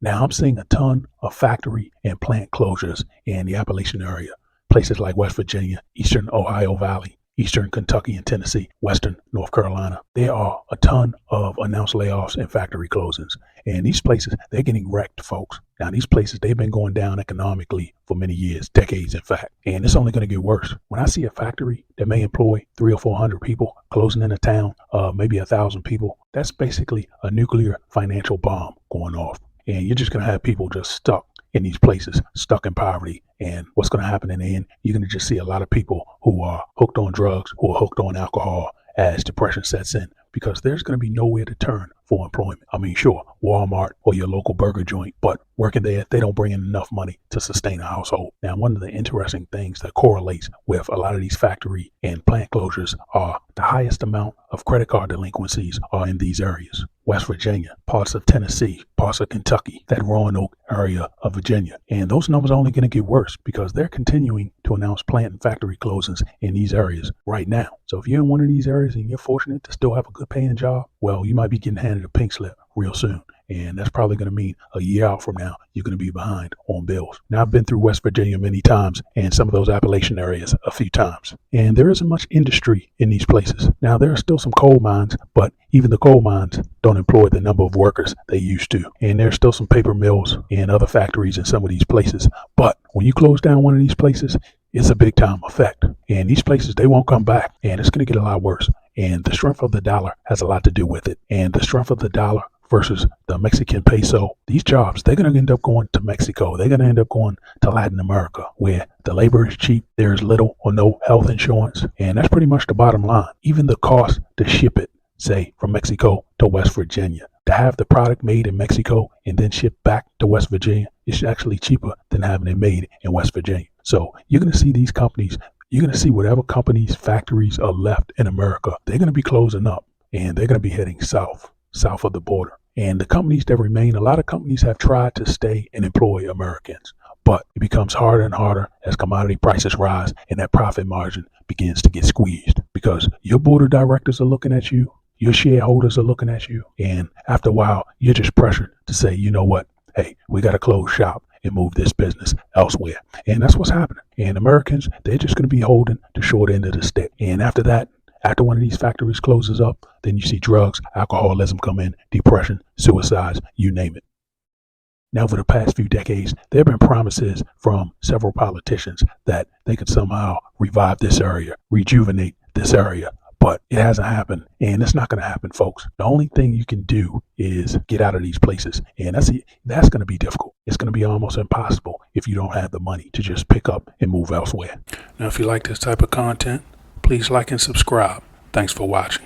Now I'm seeing a ton of factory and plant closures in the Appalachian area, places like West Virginia, Eastern Ohio Valley, Eastern Kentucky and Tennessee, Western North Carolina. There are a ton of announced layoffs and factory closings. And these places, they're getting wrecked, folks. Now, these places, they've been going down economically for many years, decades, in fact. And it's only going to get worse. When I see a factory that may employ 300 or 400 people closing in a town of maybe 1,000 people, that's basically a nuclear financial bomb going off. And you're just going to have people just stuck in these places, stuck in poverty. And what's going to happen in the end, you're going to just see a lot of people who are hooked on drugs, who are hooked on alcohol as depression sets in, because there's going to be nowhere to turn for employment. I mean, sure, Walmart or your local burger joint, but working there, they don't bring in enough money to sustain a household. Now, one of the interesting things that correlates with a lot of these factory and plant closures are the highest amount of credit card delinquencies are in these areas. West Virginia, parts of Tennessee, parts of Kentucky, that Roanoke area of Virginia. And those numbers are only going to get worse because they're continuing to announce plant and factory closings in these areas right now. So if you're in one of these areas and you're fortunate to still have a good paying job, well, you might be getting handed a pink slip real soon. And that's probably going to mean a year out from now, you're going to be behind on bills. Now, I've been through West Virginia many times and some of those Appalachian areas a few times. And there isn't much industry in these places. Now, there are still some coal mines, but even the coal mines don't employ the number of workers they used to. And there's still some paper mills and other factories in some of these places. But when you close down one of these places, it's a big time effect. And these places, they won't come back. And it's going to get a lot worse. And the strength of the dollar has a lot to do with it. And the strength of the dollar versus the Mexican peso, these jobs, they're going to end up going to Mexico. They're going to end up going to Latin America, where the labor is cheap. There's little or no health insurance. And that's pretty much the bottom line. Even the cost to ship it, say, from Mexico to West Virginia, to have the product made in Mexico and then shipped back to West Virginia, it's actually cheaper than having it made in West Virginia. So you're going to see these companies, you're going to see whatever companies, factories are left in America, they're going to be closing up and they're going to be heading south of the border. And the companies that remain, a lot of companies have tried to stay and employ Americans, but it becomes harder and harder as commodity prices rise and that profit margin begins to get squeezed because your board of directors are looking at you, your shareholders are looking at you, and after a while, you're just pressured to say, you know what, hey, we got to close shop and move this business elsewhere. And that's what's happening. And Americans, they're just going to be holding the short end of the stick. And after that, after one of these factories closes up, then you see drugs, alcoholism come in, depression, suicides, you name it. Now, for the past few decades, there have been promises from several politicians that they could somehow revive this area, rejuvenate this area. But it hasn't happened, and it's not going to happen, folks. The only thing you can do is get out of these places, and that's going to be difficult. It's going to be almost impossible if you don't have the money to just pick up and move elsewhere. Now, if you like this type of content, please like and subscribe. Thanks for watching.